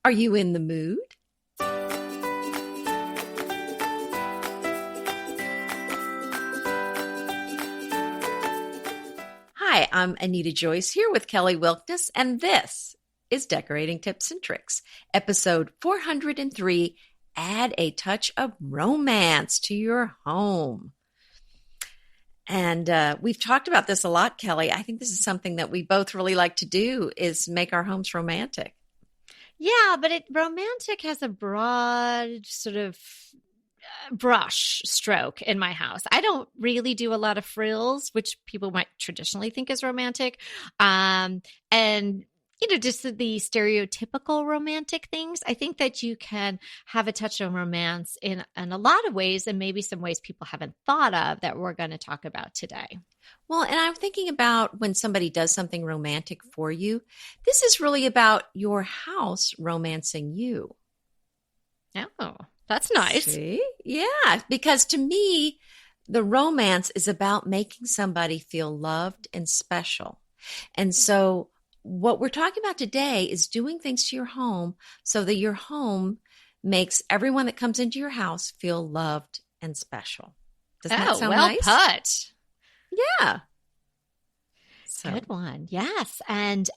Are you in the mood? Hi, I'm Anita Joyce here with Kelly Wilkness, and this is Decorating Tips and Tricks, episode 403, Add a Touch of Romance to Your Home. And we've talked about this a lot, Kelly. I think this is something that we both really like to do, is make our homes romantic. Yeah, but romantic has a broad sort of brush stroke in my house. I don't really do a lot of frills, which people might traditionally think is romantic. And just the stereotypical romantic things. I think that you can have a touch of romance in a lot of ways, and maybe some ways people haven't thought of that we're going to talk about today. Well, and I'm thinking about when somebody does something romantic for you, this is really about your house romancing you. Oh, that's nice. See? Yeah, because to me, the romance is about making somebody feel loved and special. And so what we're talking about today is doing things to your home so that your home makes everyone that comes into your house feel loved and special. Doesn't that sound nice? Well put. Yeah. So. Good one. Yes. And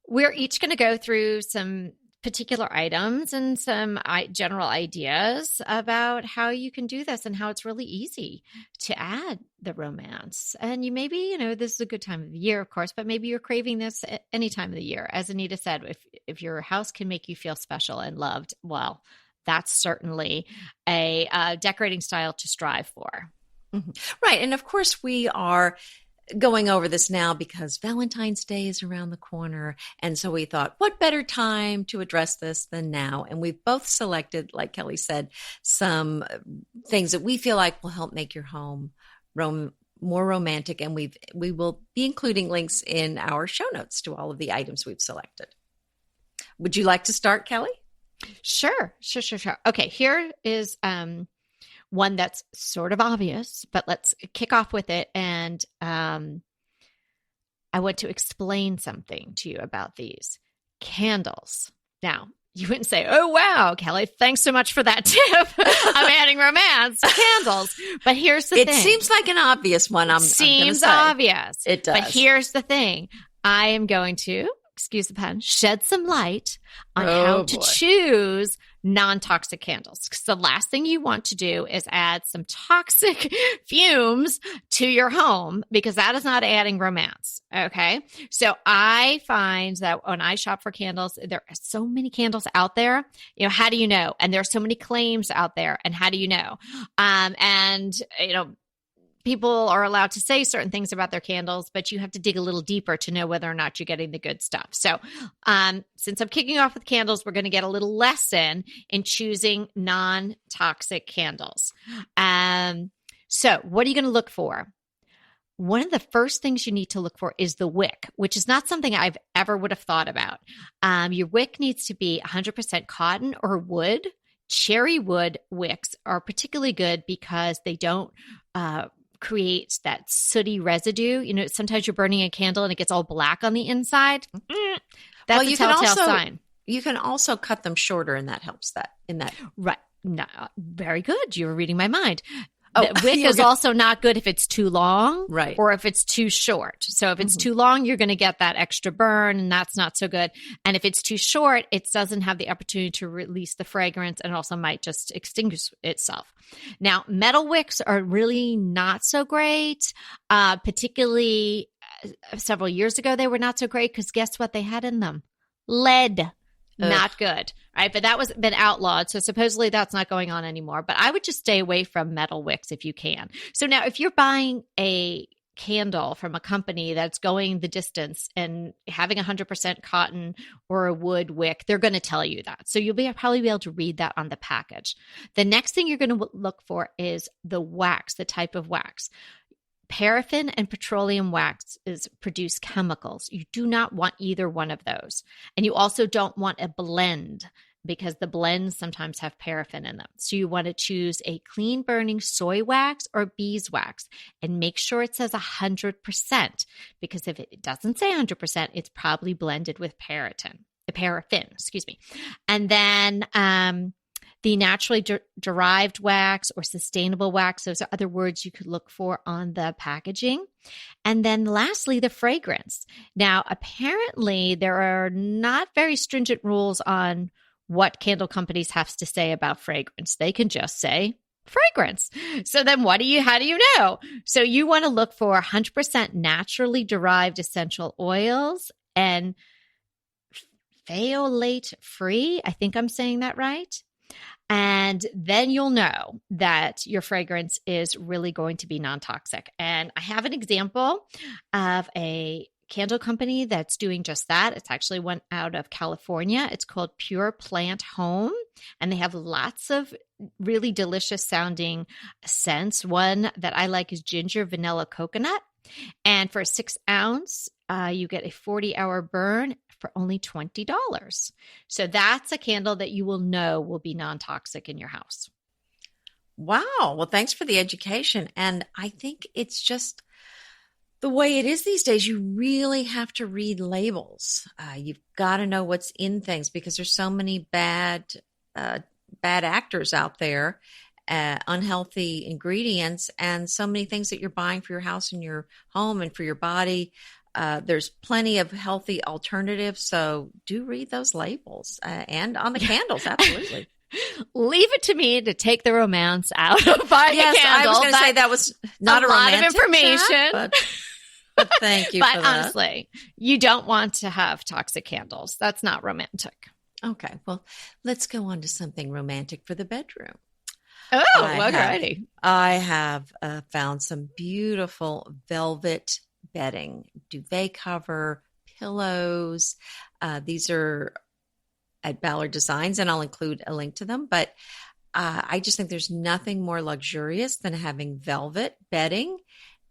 we're each going to go through some particular items and some general ideas about how you can do this and how it's really easy to add the romance. And you maybe, this is a good time of the year, of course, but maybe you're craving this at any time of the year. As Anita said, if your house can make you feel special and loved, well, that's certainly a decorating style to strive for. Mm-hmm. Right. And of course, we are going over this now because Valentine's Day is around the corner. And so we thought, what better time to address this than now? And we've both selected, like Kelly said, some things that we feel like will help make your home more romantic. And we will be including links in our show notes to all of the items we've selected. Would you like to start, Kelly? Sure. Okay, here is one that's sort of obvious, but let's kick off with it. And I want to explain something to you about these candles. Now, you wouldn't say, oh, wow, Kelly, thanks so much for that tip. I'm adding romance to candles. But here's the thing. It seems like an obvious one. Seems obvious. It does. But here's the thing. I am going to, excuse the pun, shed some light on how to choose non-toxic candles. Because the last thing you want to do is add some toxic fumes to your home, because that is not adding romance. Okay. So I find that when I shop for candles, there are so many candles out there. How do you know? And there are so many claims out there. And how do you know? People are allowed to say certain things about their candles, but you have to dig a little deeper to know whether or not you're getting the good stuff. So since I'm kicking off with candles, we're going to get a little lesson in choosing non-toxic candles. So what are you going to look for? One of the first things you need to look for is the wick, which is not something I've ever would have thought about. Your wick needs to be 100% cotton or wood. Cherry wood wicks are particularly good because they don't creates that sooty residue. Sometimes you're burning a candle and it gets all black on the inside. That's a telltale sign. You can also cut them shorter, and that helps in that. Right. No, very good. You were reading my mind. The wick is also not good if it's too long, right, or if it's too short. So if it's too long, you're going to get that extra burn, and that's not so good. And if it's too short, it doesn't have the opportunity to release the fragrance, and also might just extinguish itself. Now, metal wicks are really not so great, particularly several years ago. They were not so great because guess what they had in them? Lead. Not good, right? But that was been outlawed. So supposedly that's not going on anymore. But I would just stay away from metal wicks if you can. So now if you're buying a candle from a company that's going the distance and having 100% cotton or a wood wick, they're going to tell you that. So you'll probably be able to read that on the package. The next thing you're going to look for is the wax, the type of wax. Paraffin and petroleum waxes produce chemicals. You do not want either one of those. And you also don't want a blend because the blends sometimes have paraffin in them. So you want to choose a clean burning soy wax or beeswax and make sure it says 100% because if it doesn't say 100%, it's probably blended with paraffin. paraffin, excuse me. And then the naturally derived wax or sustainable wax. Those are other words you could look for on the packaging. And then lastly, the fragrance. Now, apparently there are not very stringent rules on what candle companies have to say about fragrance. They can just say fragrance. So then how do you know? So you want to look for 100% naturally derived essential oils and phthalate free. I think I'm saying that right. And then you'll know that your fragrance is really going to be non-toxic. And I have an example of a candle company that's doing just that. It's actually one out of California. It's called Pure Plant Home, and they have lots of really delicious sounding scents. One that I like is ginger vanilla coconut. And for a 6 ounce, you get a 40-hour burn for only $20. So that's a candle that you will know will be non-toxic in your house. Wow. Well, thanks for the education. And I think it's just the way it is these days. You really have to read labels. You've got to know what's in things because there's so many bad actors out there, unhealthy ingredients, and so many things that you're buying for your house and your home and for your body. There's plenty of healthy alternatives. So do read those labels and on the candles. Absolutely. Leave it to me to take the romance out of buying a candle. I was going to say that was not a lot of romantic information. chat, but thank you but for that. Honestly, you don't want to have toxic candles. That's not romantic. Okay. Well, let's go on to something romantic for the bedroom. Oh, alrighty. I have found some beautiful velvet bedding, duvet cover, pillows. These are at Ballard Designs, and I'll include a link to them. But I just think there's nothing more luxurious than having velvet bedding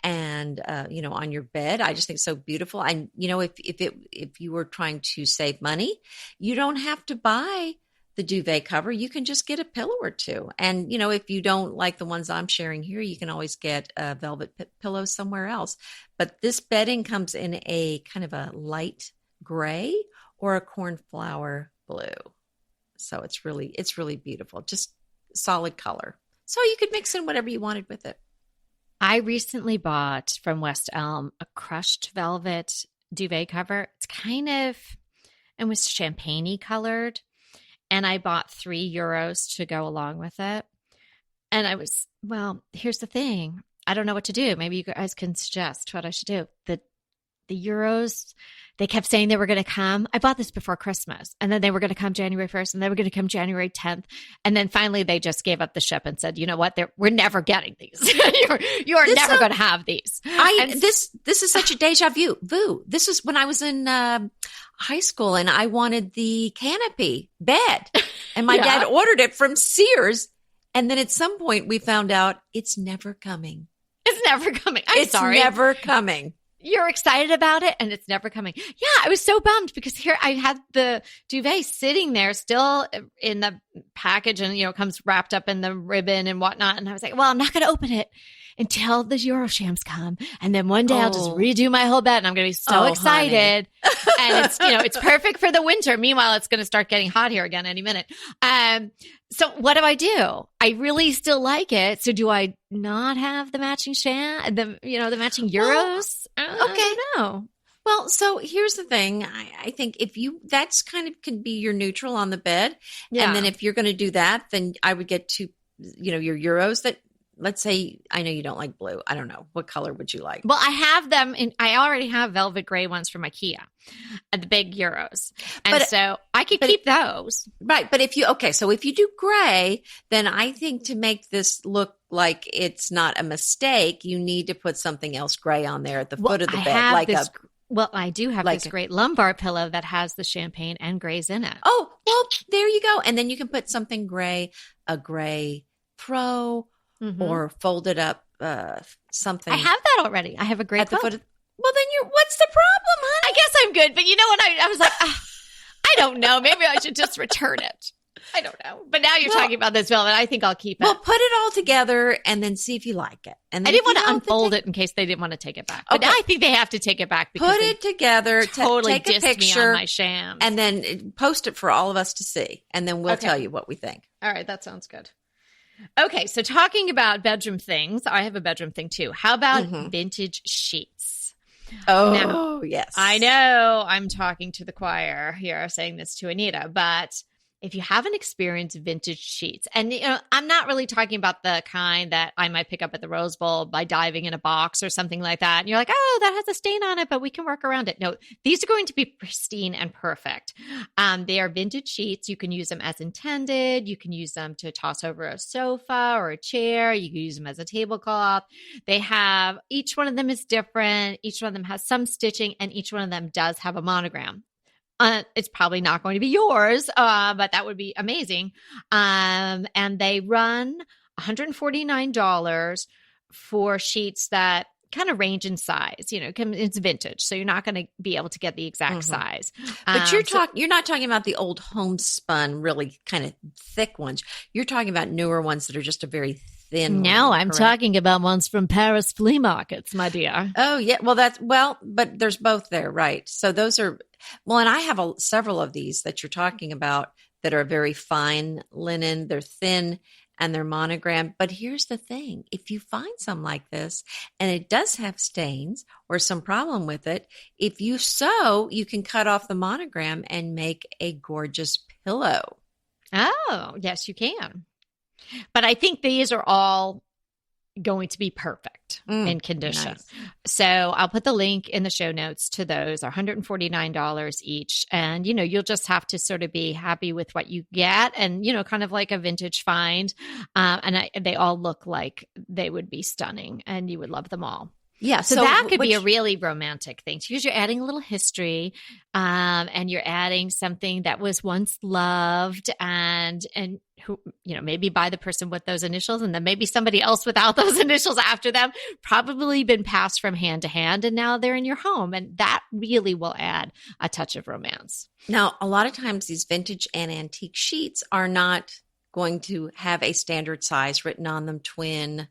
and on your bed. I just think it's so beautiful. And if you were trying to save money, you don't have to buy the duvet cover. You can just get a pillow or two. And, if you don't like the ones I'm sharing here, you can always get a velvet pillow somewhere else. But this bedding comes in a kind of a light gray or a cornflower blue. So it's really beautiful. Just solid color. So you could mix in whatever you wanted with it. I recently bought from West Elm a crushed velvet duvet cover. It was champagne-y colored. And I bought €3 to go along with it. And here's the thing. I don't know what to do. Maybe you guys can suggest what I should do. The euros, they kept saying they were going to come. I bought this before Christmas. And then they were going to come January 1st. And they were going to come January 10th. And then finally they just gave up the ship and said, you know what? We're never getting these. you are never going to have these. This is such a deja vu. This is when I was in high school and I wanted the canopy bed. And my dad ordered it from Sears. And then at some point we found out it's never coming. It's never coming. I'm sorry. It's never coming. You're excited about it and it's never coming. Yeah, I was so bummed because here I had the duvet sitting there still in the package and, it comes wrapped up in the ribbon and whatnot. And I was like, well, I'm not going to open it until the Euroshams come. And then one day I'll just redo my whole bed and I'm going to be so excited. And it's perfect for the winter. Meanwhile, it's going to start getting hot here again any minute. So what do? I really still like it. So do I not have the matching the matching Euros? Okay. No. Well, so here's the thing. I think that's kind of can be your neutral on the bed. Yeah. And then if you're going to do that, then I would get to, your Euros that, let's say, I know you don't like blue. I don't know. What color would you like? Well, I have them I already have velvet gray ones from IKEA, the big Euros. And so I could keep those. Right. But if you do gray, then I think to make this look like it's not a mistake, you need to put something else gray on there at the foot of the bed. I do have this great lumbar pillow that has the champagne and grays in it. Oh, well, there you go. And then you can put something gray, a gray pro, or folded up something. I have that already. I have a great foot. Well, then what's the problem, honey? I guess I'm good. But you know what? I was like, I don't know. Maybe I should just return it. I don't know. But now you're talking about this velvet. I think I'll keep it. Well, put it all together and then see if you like it. And I didn't want to unfold it in case they didn't want to take it back. But now I think they have to take it back because put it together, totally take a picture, me on my shams. and then post it for all of us to see. And then we'll tell you what we think. All right. That sounds good. Okay. So talking about bedroom things, I have a bedroom thing too. How about vintage sheets? Oh, now, yes. I know I'm talking to the choir here saying this to Anita, but if you haven't experienced vintage sheets, and I'm not really talking about the kind that I might pick up at the Rose Bowl by diving in a box or something like that. And you're like, oh, that has a stain on it, but we can work around it. No, these are going to be pristine and perfect. They are vintage sheets. You can use them as intended. You can use them to toss over a sofa or a chair. You can use them as a tablecloth. Each one of them is different. Each one of them has some stitching, and each one of them does have a monogram. It's probably not going to be yours, but that would be amazing. And they run $149 for sheets that kind of range in size. It's vintage, so you're not going to be able to get the exact size. But you're not talking about the old homespun, really kind of thick ones. You're talking about newer ones that are just a very thin. No, I'm talking about ones from Paris flea markets, my dear. Oh yeah, but there's both there, right? So those are and I have several of these that you're talking about that are very fine linen. They're thin and they're monogrammed. But here's the thing: if you find some like this and it does have stains or some problem with it, if you sew, you can cut off the monogram and make a gorgeous pillow. Oh, yes, you can. But I think these are all going to be perfect in condition. Nice. So I'll put the link in the show notes to those. Are $149 each. And, you'll just have to sort of be happy with what you get and, kind of like a vintage find. They all look like they would be stunning and you would love them all. Yeah. So that could be a really romantic thing because you're adding a little history and you're adding something that was once loved and who, maybe by the person with those initials and then maybe somebody else without those initials after them, probably been passed from hand to hand and now they're in your home. And that really will add a touch of romance. Now, a lot of times these vintage and antique sheets are not going to have a standard size written on them, twin,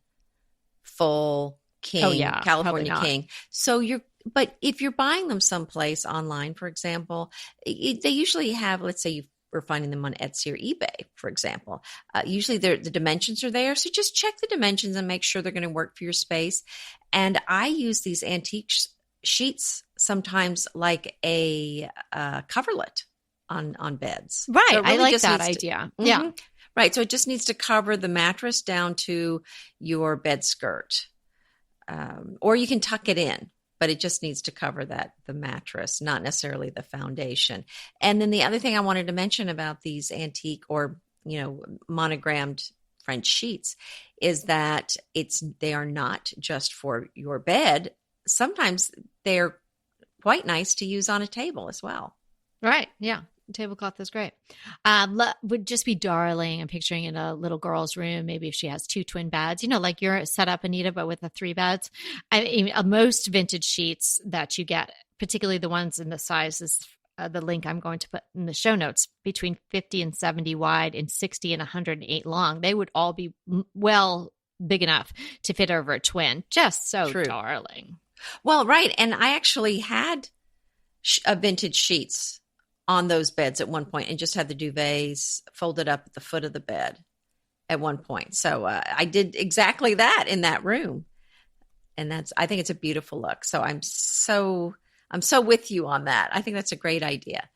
full, king, California king. So but if you're buying them someplace online, for example, they usually have, let's say we're finding them on Etsy or eBay, for example. Usually the dimensions are there. So just check the dimensions and make sure they're going to work for your space. And I use these antique sheets sometimes like a coverlet on beds. Right. So really I like that idea. Yeah. Right. So it just needs to cover the mattress down to your bed skirt. Or you can tuck it in, but it just needs to cover the mattress, not necessarily the foundation. And then the other thing I wanted to mention about these antique or, monogrammed French sheets is that they are not just for your bed. Sometimes they're quite nice to use on a table as well. Right. Yeah. Tablecloth is great. Would just be darling. I'm picturing in a little girl's room, maybe if she has 2 twin beds, like you're set up, Anita, but with the 3 beds. I mean, most vintage sheets that you get, particularly the ones in the sizes, the link I'm going to put in the show notes, between 50 and 70 wide and 60 and 108 long, they would all be big enough to fit over a twin. Just so darling. Well, right. And I actually had vintage sheets on those beds at one point and just had the duvets folded up at the foot of the bed at one point. So I did exactly that in that room. And I think it's a beautiful look. So I'm so with you on that. I think that's a great idea.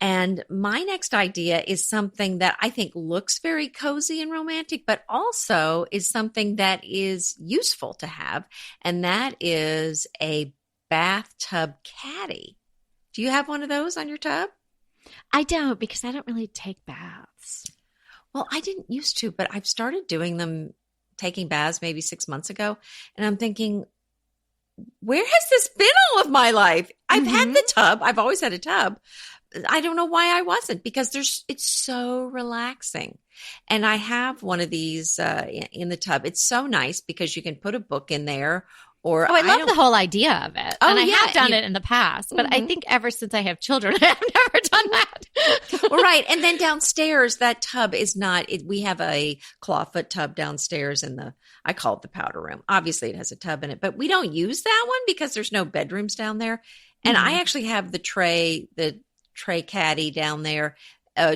And my next idea is something that I think looks very cozy and romantic, but also is something that is useful to have. And that is a bathtub caddy. Do you have one of those on your tub? I don't, because I don't really take baths. Well, I didn't used to, but I've started doing them, taking baths maybe 6 months ago. And I'm thinking, where has this been all of my life? I've had the tub. I've always had a tub. I don't know why I wasn't, because it's so relaxing. And I have one of these in the tub. It's so nice because you can put a book in there. I love the whole idea of it. And I have done it in the past, but I think ever since I have children, I have never done that. Well, Right. And then downstairs, that tub is not, we have a clawfoot tub downstairs in I call it the powder room. Obviously, it has a tub in it, but we don't use that one because there's no bedrooms down there. And I actually have the tray caddy down there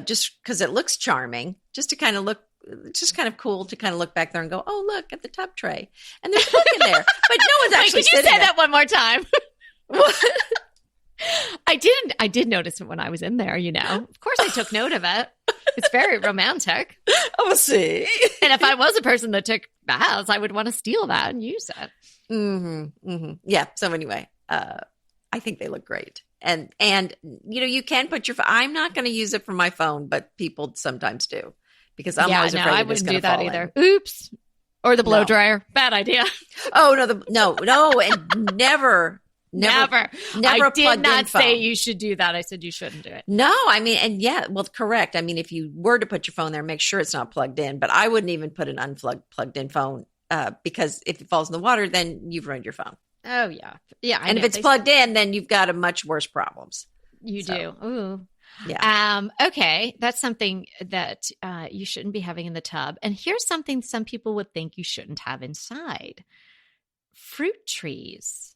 just because it looks charming, just to kind of look. It's just kind of cool to kind of look back there and go, oh, look at the tub tray. And there's a book in there. But no one's actually Could you say there. that one more time? I did notice it when I was in there, you know. Of course I took note of it. It's very romantic. Oh, see. And if I was a person that took baths, I would want to steal that and use it. Mm-hmm, mm-hmm. Yeah. So anyway, I think they look great. And you know, you can put I'm not going to use it for my phone, but people sometimes do. Because I'm always afraid I it's wouldn't going do to that fall either. in. Oops. Or the blow dryer. Bad idea. Oh, no. And never. I did not say phone. you should do that. I said you shouldn't do it. No, I mean, and yeah, well, correct. I mean, if you were to put your phone there, make sure it's not plugged in. But I wouldn't even put an plugged in phone because if it falls in the water, then you've ruined your phone. Oh, yeah. Yeah. And if it's plugged in, then you've got a much worse problems. You do. Ooh. Yeah. Okay. That's something that you shouldn't be having in the tub. And here's something some people would think you shouldn't have inside: fruit trees.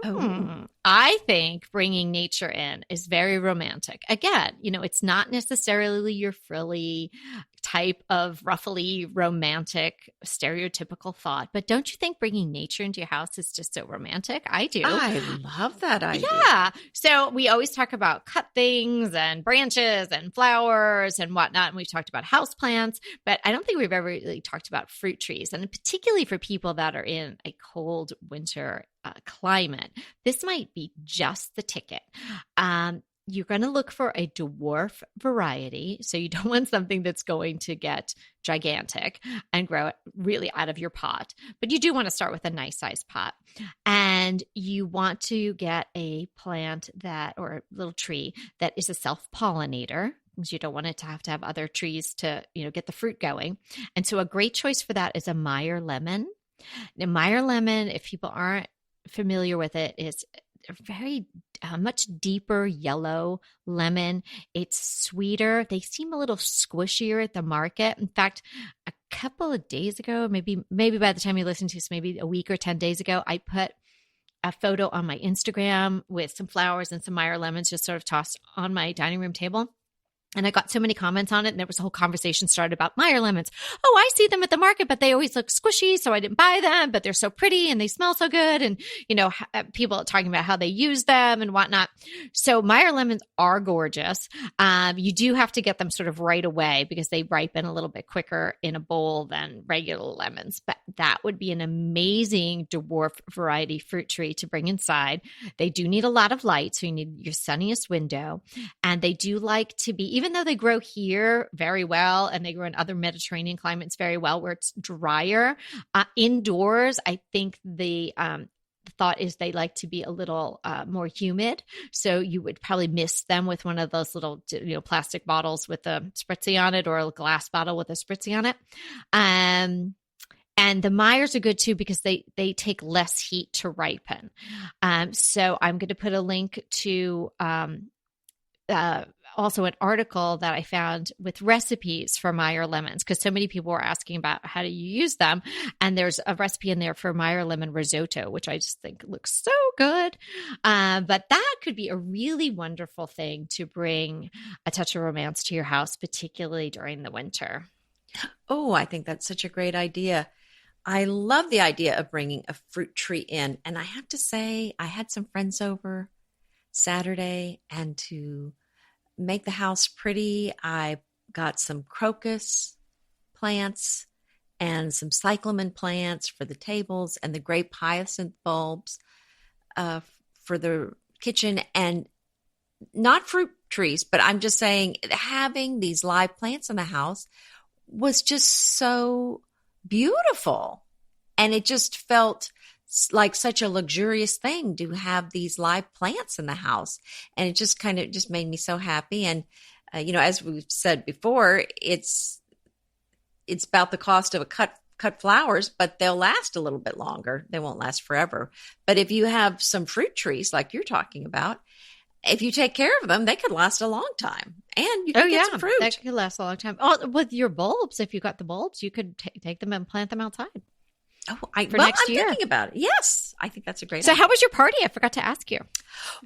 Oh. I think bringing nature in is very romantic. Again, you know, it's not necessarily your frilly type of roughly romantic, stereotypical thought. But don't you think bringing nature into your house is just so romantic? I do. I love that idea. Yeah. So we always talk about cut things and branches and flowers and whatnot. And we've talked about houseplants, but I don't think we've ever really talked about fruit trees. And particularly for people that are in a cold winter climate, this might be just the ticket. You're going to look for a dwarf variety. So you don't want something that's going to get gigantic and grow it really out of your pot. But you do want to start with a nice size pot. And you want to get a plant or a little tree that is a self-pollinator, because you don't want it to have other trees to, you know, get the fruit going. And so a great choice for that is a Meyer lemon. Now, Meyer lemon, if people aren't familiar with it, is a very much deeper yellow lemon. It's sweeter. They seem a little squishier at the market. In fact, a couple of days ago, maybe by the time you listen to this, maybe a week or 10 days ago, I put a photo on my Instagram with some flowers and some Meyer lemons just sort of tossed on my dining room table. And I got so many comments on it, and there was a whole conversation started about Meyer lemons. Oh, I see them at the market, but they always look squishy, so I didn't buy them, but they're so pretty and they smell so good. And, you know, people are talking about how they use them and whatnot. So Meyer lemons are gorgeous. You do have to get them sort of right away because they ripen a little bit quicker in a bowl than regular lemons. But that would be an amazing dwarf variety fruit tree to bring inside. They do need a lot of light, so you need your sunniest window. And they do like to be, even though they grow here very well and they grow in other Mediterranean climates very well where it's drier, indoors, I think the thought is they like to be a little more humid. So you would probably mist them with one of those little, you know, plastic bottles with a spritzy on it, or a glass bottle with a spritzy on it. And the Meyers are good too because they take less heat to ripen. So I'm going to put a link to also an article that I found with recipes for Meyer lemons, because so many people were asking about how do you use them. And there's a recipe in there for Meyer lemon risotto, which I just think looks so good. But that could be a really wonderful thing to bring a touch of romance to your house, particularly during the winter. Oh, I think that's such a great idea. I love the idea of bringing a fruit tree in. And I have to say, I had some friends over Saturday, and to make the house pretty, I got some crocus plants and some cyclamen plants for the tables, and the grape hyacinth bulbs for the kitchen. And not fruit trees, but I'm just saying having these live plants in the house was just so beautiful. And it just felt like such a luxurious thing to have these live plants in the house. And it just kind of just made me so happy. And, you know, as we've said before, it's about the cost of a cut flowers, but they'll last a little bit longer. They won't last forever. But if you have some fruit trees like you're talking about, if you take care of them, they could last a long time, and you Oh can get yeah, some fruit. that could last a long time. Oh, with your bulbs, if you got the bulbs, you could take them and plant them outside Oh, for well, next I'm year. thinking about it. Yes, I think that's a great So, idea. how was your party? I forgot to ask you.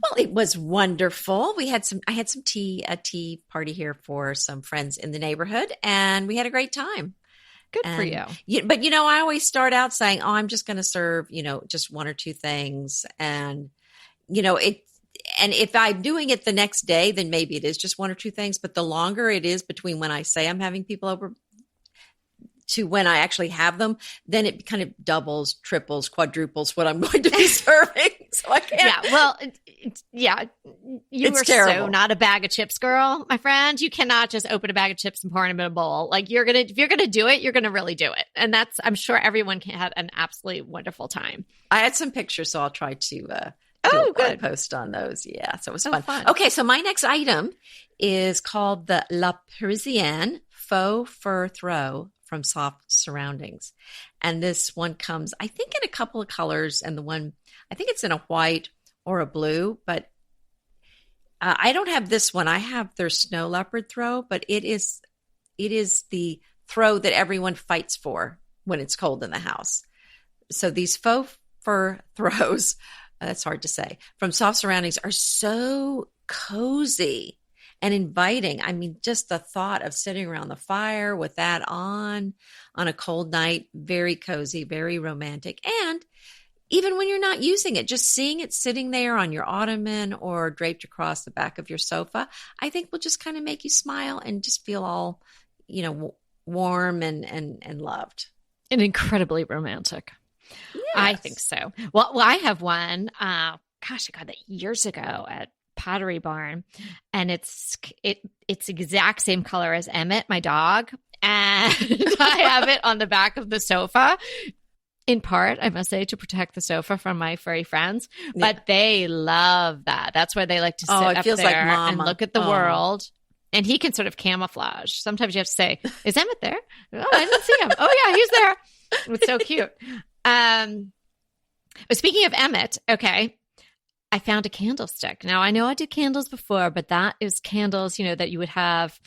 Well, it was wonderful. I had some a tea party here for some friends in the neighborhood, and we had a great time. Good for And you. but I always start out saying, "Oh, I'm just going to serve, just one or two things," and it. And if I'm doing it the next day, then maybe it is just one or two things. But the longer it is between when I say I'm having people over to when I actually have them, then it kind of doubles, triples, quadruples what I'm going to be serving. So I can't. Yeah, well, yeah, you It's are terrible. so not a bag of chips girl, my friend. You cannot just open a bag of chips and pour them in a bowl. Like if you're gonna do it, you're gonna really do it. And I'm sure everyone had an absolutely wonderful time. I had some pictures, so I'll try to do a good. post on those. Yeah, so it was Oh, fun. fun. Okay, so my next item is called the La Parisienne Faux Fur Throw from Soft Surroundings. And this one comes, I think, in a couple of colors, and the one, I think it's in a white or a blue, but I don't have this one. I have their snow leopard throw, but it is the throw that everyone fights for when it's cold in the house. So these faux fur throws, that's hard to say, from Soft Surroundings are so cozy and inviting. I mean, just the thought of sitting around the fire with that on a cold night, very cozy, very romantic. And even when you're not using it, just seeing it sitting there on your ottoman or draped across the back of your sofa, I think will just kind of make you smile and just feel all, warm and loved. And incredibly romantic. Yes. I think so. Well, I have one. Gosh, I got that years ago at Pottery Barn, and it's exact same color as Emmett, my dog, and I have it on the back of the sofa. In part, I must say, to protect the sofa from my furry friends, but they love that. That's why they like to sit it up feels there like mama. and look at the world. And he can sort of camouflage. Sometimes you have to say, "Is Emmett there?" Oh, I didn't see him. Oh yeah, he's there. It's so cute. But speaking of Emmett, okay, I found a candlestick. Now I know I did candles before, but that is candles, that you would have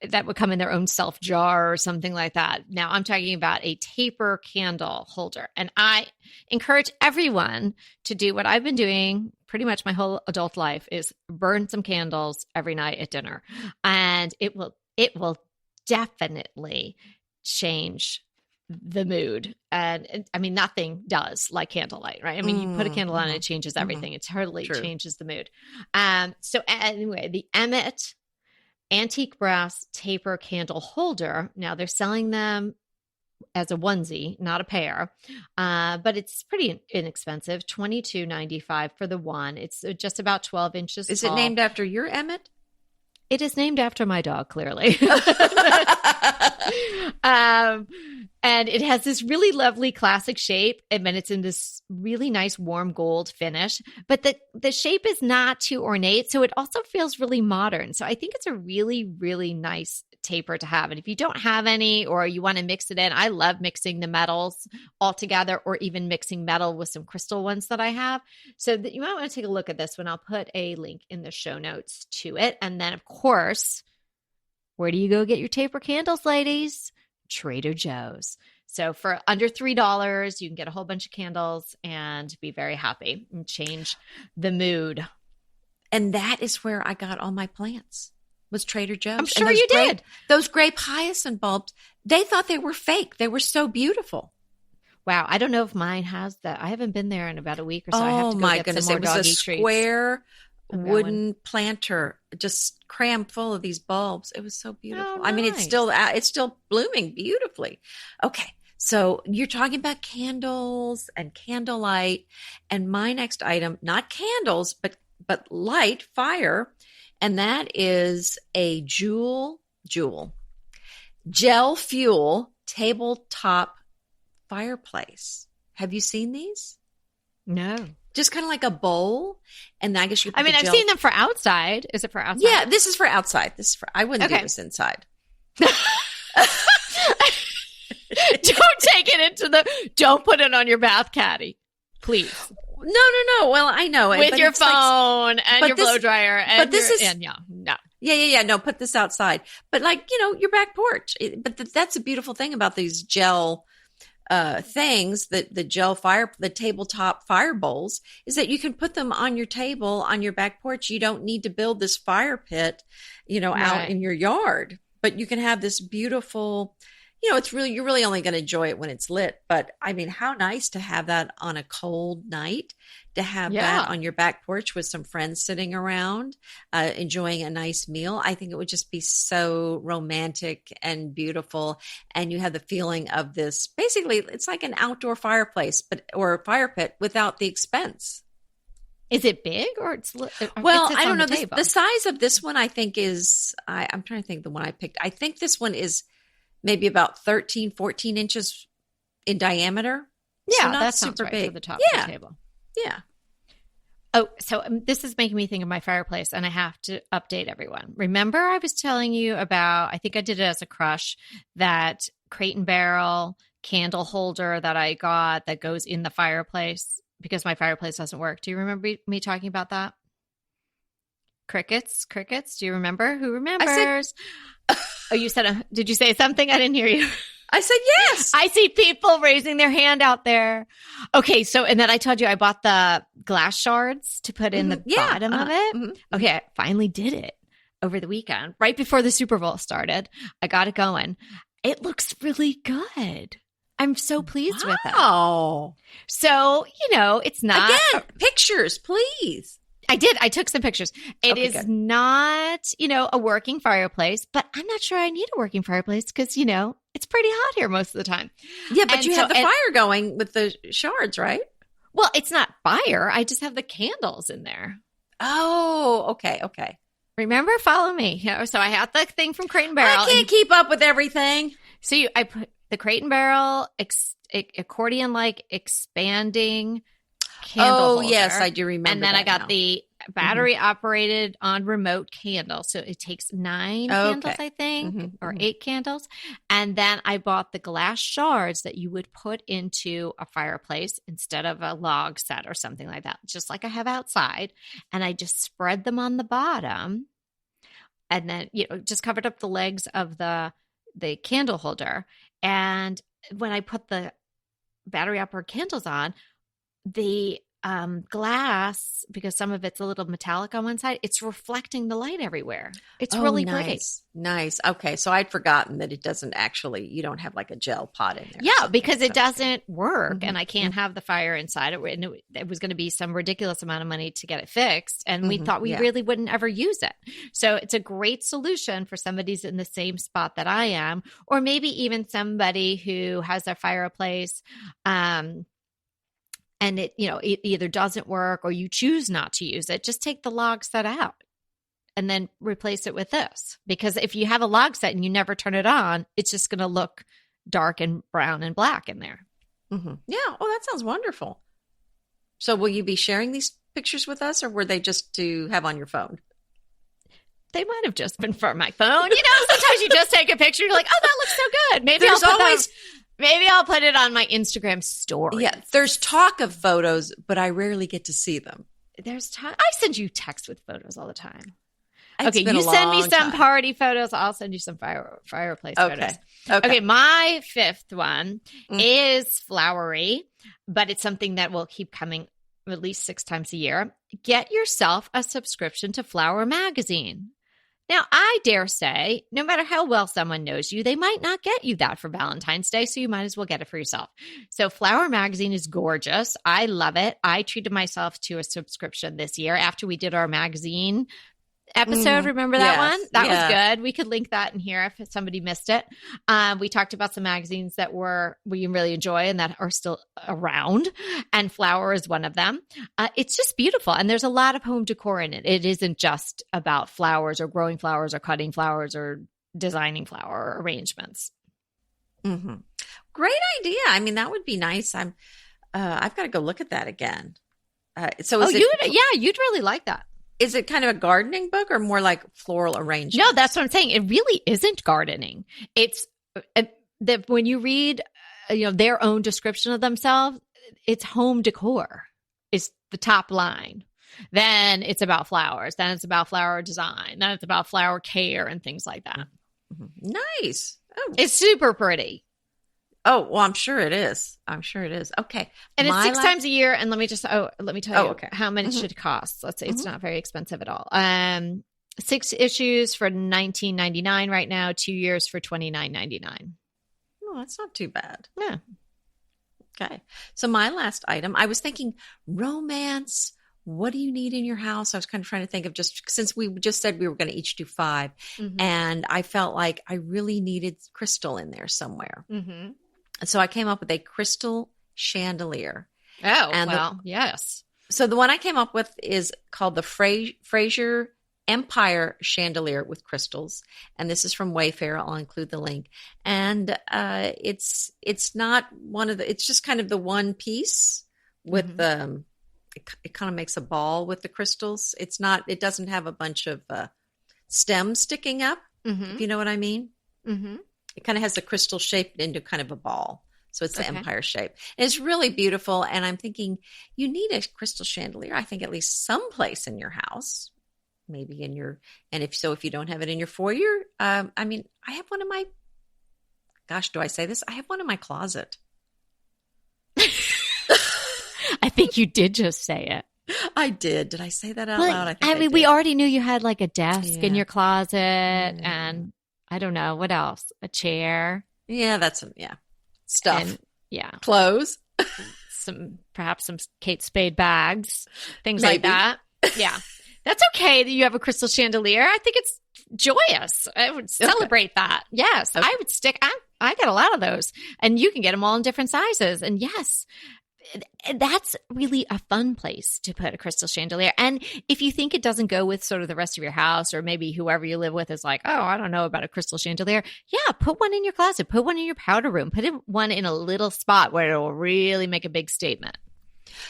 that would come in their own self jar or something like that. Now I'm talking about a taper candle holder. And I encourage everyone to do what I've been doing pretty much my whole adult life, is burn some candles every night at dinner. And it will definitely change the mood. And I mean, nothing does like candlelight, right? I mean, you put a candle on and it changes everything. It totally changes the mood. So anyway, the Emmett antique brass taper candle holder. Now they're selling them as a onesie, not a pair, but it's pretty inexpensive. $22.95 for the one. It's just about 12 inches Is tall. it named after your Emmett? It is named after my dog, clearly. And it has this really lovely classic shape. And then it's in this really nice warm gold finish. But the shape is not too ornate. So it also feels really modern. So I think it's a really, really nice taper to have. And if you don't have any, or you want to mix it in, I love mixing the metals all together, or even mixing metal with some crystal ones that I have. So that you might want to take a look at this one. I'll put a link in the show notes to it. And then, of course, where do you go get your taper candles, ladies? Trader Joe's. So for under $3, you can get a whole bunch of candles and be very happy and change the mood. And that is where I got all my plants, was Trader Joe's. I'm sure you did. Those grape hyacinth bulbs, they thought they were fake. They were so beautiful. Wow. I don't know if mine has that. I haven't been there in about a week or so. I have to go get goodness. some more It was a doggy treats. square wooden planter just crammed full of these bulbs. It was so beautiful. Oh, I mean, nice. it's still blooming beautifully. Okay. So you're talking about candles and candlelight, and my next item, not candles, but light, fire, and that is a gel fuel tabletop fireplace. Have you seen these? No. Just kind of like a bowl, and I guess you. I mean, I've seen them for outside. Is it for outside? Yeah, this is for outside. I wouldn't do this inside. Don't take it don't put it on your bath caddy, please. No. Well, I know it. With your phone and your blow dryer. And no. Yeah. No, put this outside. But like, your back porch. But that's a beautiful thing about these gel things, the tabletop fire bowls, is that you can put them on your table on your back porch. You don't need to build this fire pit, out in your yard, but you can have this beautiful, you're really only going to enjoy it when it's lit. But I mean, how nice to have that on a cold night, to have that on your back porch with some friends sitting around, enjoying a nice meal. I think it would just be so romantic and beautiful. And you have the feeling of this, basically, it's like an outdoor fireplace, or a fire pit without the expense. Is it big or I don't know. The size of this one, I think I'm trying to think the one I picked. I think this one is maybe about 13, 14 inches in diameter. Yeah, so not that super sounds right big. for the top of the table. Yeah. Oh, so this is making me think of my fireplace, and I have to update everyone. Remember, I was telling you about, I think I did it as a crush, that Crate and Barrel candle holder that I got that goes in the fireplace because my fireplace doesn't work. Do you remember me talking about that? Crickets. Do you remember? Who remembers? Oh, you said, did you say something? I didn't hear you. I said yes. I see people raising their hand out there. Okay, so, and then I told you I bought the glass shards to put in the bottom of it. Mm-hmm. Okay, I finally did it over the weekend, right before the Super Bowl started. I got it going. It looks really good. I'm so pleased with it. Oh. So, it's not. Again, pictures, please. I did. I took some pictures. It is good. Not, a working fireplace, but I'm not sure I need a working fireplace because, it's pretty hot here most of the time. Yeah, but you have the fire going with the shards, right? Well, it's not fire. I just have the candles in there. Oh, okay. Remember? Follow me. So I had the thing from Crate and Barrel. I can't keep up with everything. So I put the Crate and Barrel accordion-like expanding candle holder. Yes, I do remember. And then I got the battery operated on remote candle. So it takes 9 candles, I think, or 8 candles. And then I bought the glass shards that you would put into a fireplace instead of a log set or something like that, just like I have outside. And I just spread them on the bottom and then, just covered up the legs of the candle holder. And when I put the battery operated candles on, the glass, because some of it's a little metallic on one side, it's reflecting the light everywhere. It's really great. Nice. Okay. So I'd forgotten that it doesn't actually, you don't have like a gel pot in there. Yeah, because it doesn't work and I can't have the fire inside it. And it was going to be some ridiculous amount of money to get it fixed. And we thought we really wouldn't ever use it. So it's a great solution for somebody's in the same spot that I am, or maybe even somebody who has their fireplace, and it, it either doesn't work or you choose not to use it. Just take the log set out and then replace it with this. Because if you have a log set and you never turn it on, it's just going to look dark and brown and black in there. Mm-hmm. Yeah. Oh, that sounds wonderful. So will you be sharing these pictures with us, or were they just to have on your phone? They might have just been for my phone. Sometimes you just take a picture. You're like, oh, that looks so good. Maybe I'll put it on my Instagram story. Yeah, there's talk of photos, but I rarely get to see them. There's talk. I send you texts with photos all the time. It's okay, you send me some party photos. I'll send you some fireplace photos. Okay, my 5th one is flowery, but it's something that will keep coming at least 6 times a year. Get yourself a subscription to Flower Magazine. Now, I dare say, no matter how well someone knows you, they might not get you that for Valentine's Day, so you might as well get it for yourself. So Flower Magazine is gorgeous. I love it. I treated myself to a subscription this year after we did our magazine episode. Remember that one? That was good. We could link that in here if somebody missed it. We talked about some magazines that we really enjoy and that are still around, and Flower is one of them. It's just beautiful, and there's a lot of home decor in it. It isn't just about flowers or growing flowers or cutting flowers or designing flower arrangements. Mm-hmm. Great idea. I mean, that would be nice. I've got to go look at that again. You'd really like that. Is it kind of a gardening book or more like floral arrangement? No, that's what I'm saying. It really isn't gardening. It's when you read, their own description of themselves, it's home decor. It's the top line. Then it's about flowers. Then it's about flower design. Then it's about flower care and things like that. Nice. Oh. It's super pretty. Oh, well, I'm sure it is. Okay. And it's 6 times a year. And let me tell you how much it should cost. Let's say it's not very expensive at all. 6 issues for $19.99 right now, 2 years for $29.99. Oh, that's not too bad. Yeah. Okay. So my last item, I was thinking romance. What do you need in your house? I was kind of trying to think of, just since we just said we were going to each do 5, and I felt like I really needed crystal in there somewhere. And so I came up with a crystal chandelier. Oh, and yes. So the one I came up with is called the Fraser Empire Chandelier with Crystals. And this is from Wayfair. I'll include the link. And it's not one of the, it's just kind of the one piece with the, it kind of makes a ball with the crystals. It doesn't have a bunch of stems sticking up, if you know what I mean. It kind of has the crystal shaped into kind of a ball. So it's the empire shape. And it's really beautiful. And I'm thinking you need a crystal chandelier, I think, at least someplace in your house, maybe in your, and if you don't have it in your foyer, I mean, I have one in my, gosh, do I say this? I have one in my closet. I think you did just say it. I did. Did I say that out loud? I mean, we already knew you had like a desk in your closet and I don't know, what else? A chair. Yeah, stuff. And, clothes. Perhaps some Kate Spade bags, things like that. Yeah. That's okay that you have a crystal chandelier. I think it's joyous. I would celebrate that. Yes. Okay. I would I got a lot of those, and you can get them all in different sizes. And yes, that's really a fun place to put a crystal chandelier. And if you think it doesn't go with sort of the rest of your house, or maybe whoever you live with is like, oh, I don't know about a crystal chandelier. Yeah, put one in your closet, put one in your powder room, put one in a little spot where it will really make a big statement.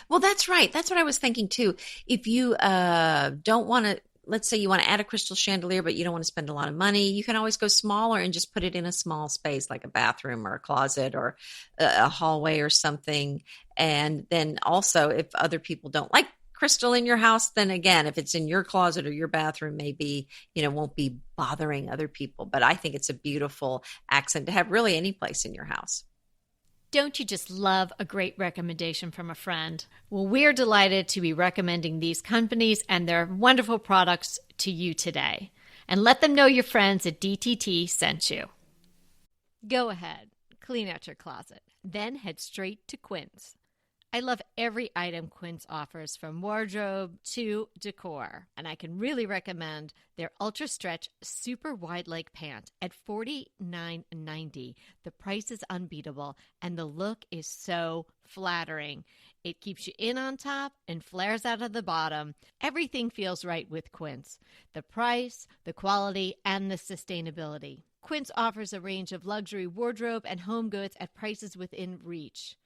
Well, that's right. That's what I was thinking too. If you don't want to, let's say you want to add a crystal chandelier, but you don't want to spend a lot of money, you can always go smaller and just put it in a small space like a bathroom or a closet or a hallway or something. And then also, if other people don't like crystal in your house, then again, if it's in your closet or your bathroom, maybe, won't be bothering other people. But I think it's a beautiful accent to have really any place in your house. Don't you just love a great recommendation from a friend? Well, we're delighted to be recommending these companies and their wonderful products to you today. And let them know your friends at DTT sent you. Go ahead, clean out your closet, then head straight to Quince. I love every item Quince offers, from wardrobe to decor. And I can really recommend their Ultra Stretch Super Wide Leg Pant at $49.90. The price is unbeatable, and the look is so flattering. It keeps you in on top and flares out of the bottom. Everything feels right with Quince. The price, the quality, and the sustainability. Quince offers a range of luxury wardrobe and home goods at prices within reach.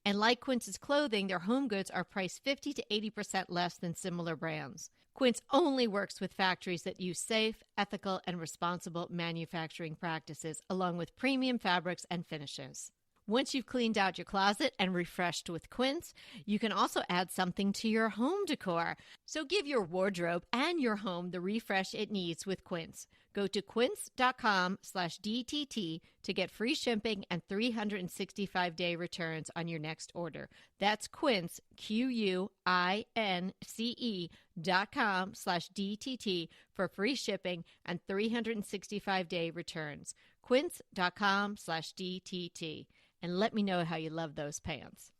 And like Quince's clothing, their home goods are priced 50 to 80% less than similar brands. Quince only works with factories that use safe, ethical, and responsible manufacturing practices, along with premium fabrics and finishes. Once you've cleaned out your closet and refreshed with Quince, you can also add something to your home decor. So give your wardrobe and your home the refresh it needs with Quince. Go to quince.com/DTT to get free shipping and 365-day returns on your next order. That's Quince, QUINCE.com/DTT for free shipping and 365-day returns. Quince.com/DTT. And let me know how you love those pants.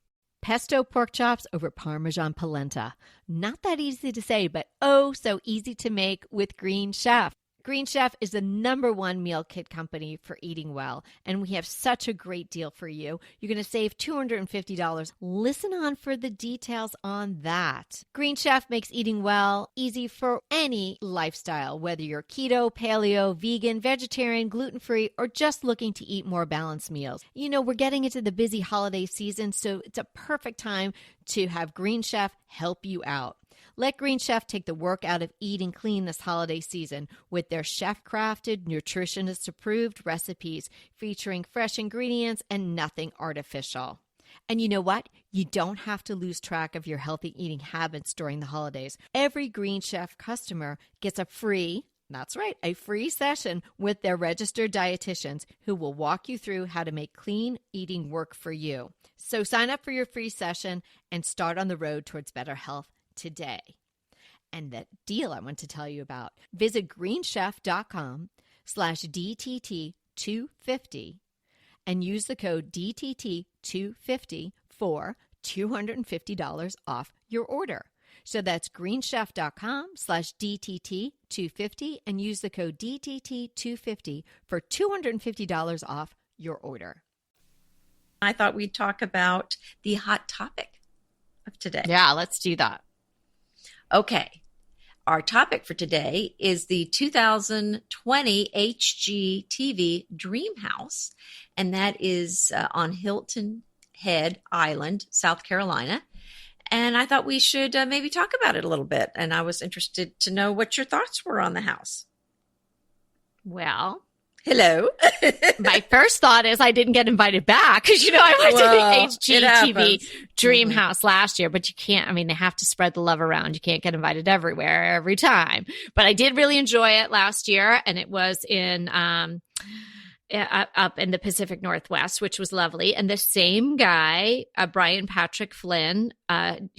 Pesto pork chops over Parmesan polenta. Not that easy to say, but oh so easy to make with Green Chef. Green Chef is the #1 meal kit company for eating well, and we have such a great deal for you. You're going to save $250. Listen on for the details on that. Green Chef makes eating well easy for any lifestyle, whether you're keto, paleo, vegan, vegetarian, gluten-free, or just looking to eat more balanced meals. You know, we're getting into the busy holiday season, so it's a perfect time to have Green Chef help you out. Let Green Chef take the work out of eating clean this holiday season with their chef-crafted, nutritionist-approved recipes featuring fresh ingredients and nothing artificial. And you know what? You don't have to lose track of your healthy eating habits during the holidays. Every Green Chef customer gets a free, that's right, a free session with their registered dietitians who will walk you through how to make clean eating work for you. So sign up for your free session and start on the road towards better health today. And that deal I want to tell you about, visit greenchef.com/DTT250 and use the code DTT250 for $250 off your order. So that's greenchef.com/DTT250 and use the code DTT250 for $250 off your order. I thought we'd talk about the hot topic of today. Yeah, let's do that. Okay. Our topic for today is the 2020 HGTV Dream House, and that is on Hilton Head Island, South Carolina. And I thought we should maybe talk about it a little bit. And I was interested to know what your thoughts were on the house. Well, hello. My first thought is I didn't get invited back because, I went to the HGTV Dream House last year, but you can't, they have to spread the love around. You can't get invited everywhere, every time. But I did really enjoy it last year, and it was in up in the Pacific Northwest, which was lovely. And the same guy, Brian Patrick Flynn,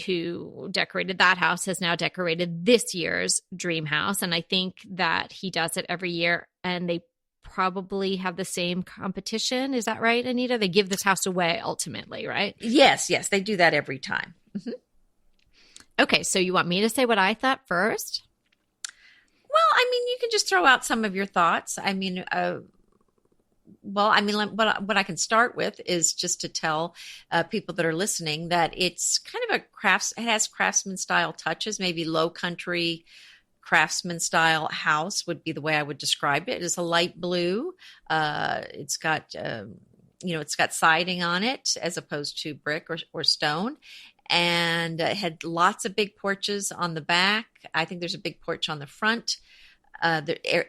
who decorated that house, has now decorated this year's Dream House. And I think that he does it every year, and they probably have the same competition. Is that right, Anita? They give this house away ultimately, right? Yes, they do that every time. Mm-hmm. Okay, so you want me to say what I thought first? Well, you can just throw out some of your thoughts. What I can start with is just to tell people that are listening that it's kind of it has craftsman style touches, maybe low country craftsman style house would be the way I would describe it. It's a light blue. It's got, it's got siding on it as opposed to brick or stone. And it had lots of big porches on the back. I think there's a big porch on the front.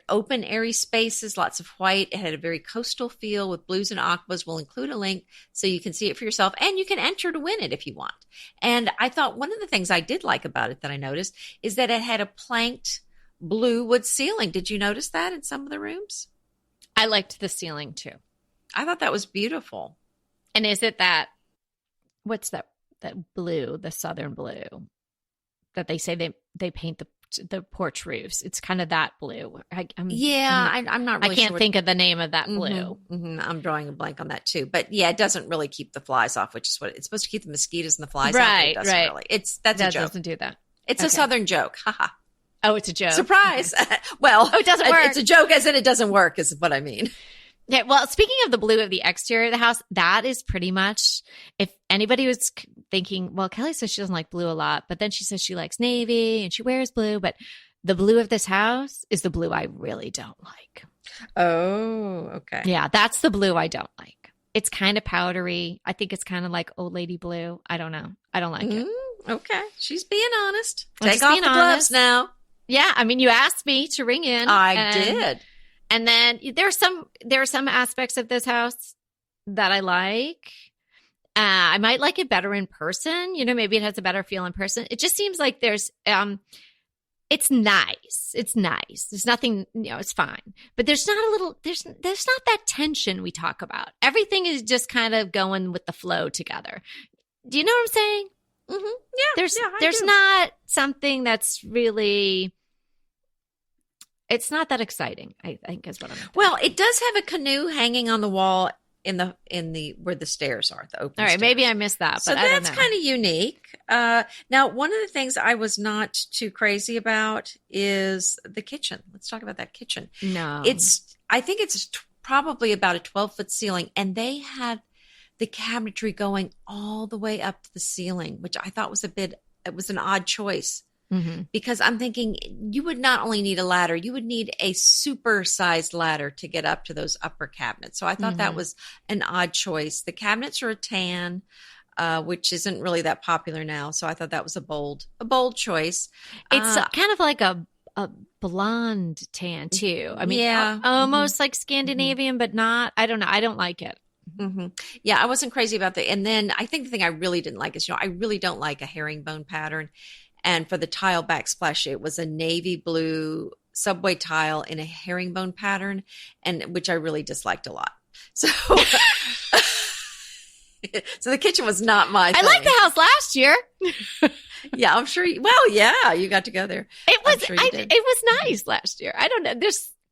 Open, airy spaces, lots of white. It had a very coastal feel with blues and aquas. We'll include a link so you can see it for yourself, and you can enter to win it if you want. And I thought one of the things I did like about it that I noticed is that it had a planked blue wood ceiling. Did you notice that in some of the rooms? I liked the ceiling too. I thought that was beautiful. And is it what's that blue, the southern blue, that they say they paint the porch roofs? It's kind of that blue. I'm not really I can't sure think of the name of that blue. I'm drawing a blank on that too. But yeah, it doesn't really keep the flies off, which is what it's supposed to keep the mosquitoes and the flies off. Right, It doesn't right. really. That's a joke. Doesn't do that. It's a Southern joke. Haha. Oh, it's a joke. Surprise. Well, it doesn't work. It's a joke as in it doesn't work is what I mean. Yeah, well, speaking of the blue of the exterior of the house, that is pretty much, if anybody was thinking, well, Kelly says she doesn't like blue a lot, but then she says she likes navy and she wears blue, but the blue of this house is the blue I really don't like. Oh, okay. Yeah, that's the blue I don't like. It's kind of powdery. I think it's kind of like old lady blue. I don't know. I don't like it. Okay. She's being honest. I'm Take off the gloves now. Yeah, you asked me to ring in. I did. And then there are some aspects of this house that I like. I might like it better in person. Maybe it has a better feel in person. It just seems like there's it's nice. It's nice. There's nothing, it's fine. But there's not that tension we talk about. Everything is just kind of going with the flow together. Do you know what I'm saying? Mm-hmm. Yeah. There's not something that's really, it's not that exciting, I think is what I'm thinking. Well, it does have a canoe hanging on the wall in the where the stairs are, the open All right, stairs. maybe I missed that, but so I don't know. that's kind of unique. Now, one of the things I was not too crazy about is the kitchen. Let's talk about that kitchen. No. I think it's probably about a 12-foot ceiling, and they had the cabinetry going all the way up to the ceiling, which I thought it was an odd choice. Mm-hmm. Because I'm thinking you would not only need a ladder, you would need a super sized ladder to get up to those upper cabinets. So I thought that was an odd choice. The cabinets are a tan, which isn't really that popular now. So I thought that was a bold choice. It's kind of like a blonde tan too. Yeah. Almost like Scandinavian, but not. I don't know. I don't like it. Hmm. Yeah, I wasn't crazy about that. And then I think the thing I really didn't like is, I really don't like a herringbone pattern. And for the tile backsplash, it was a navy blue subway tile in a herringbone pattern, and which I really disliked a lot. So, so the kitchen was not my thing. I liked the house last year. Yeah, I'm sure. Well, yeah, you got to go there. It was, sure it was nice last year. I don't know.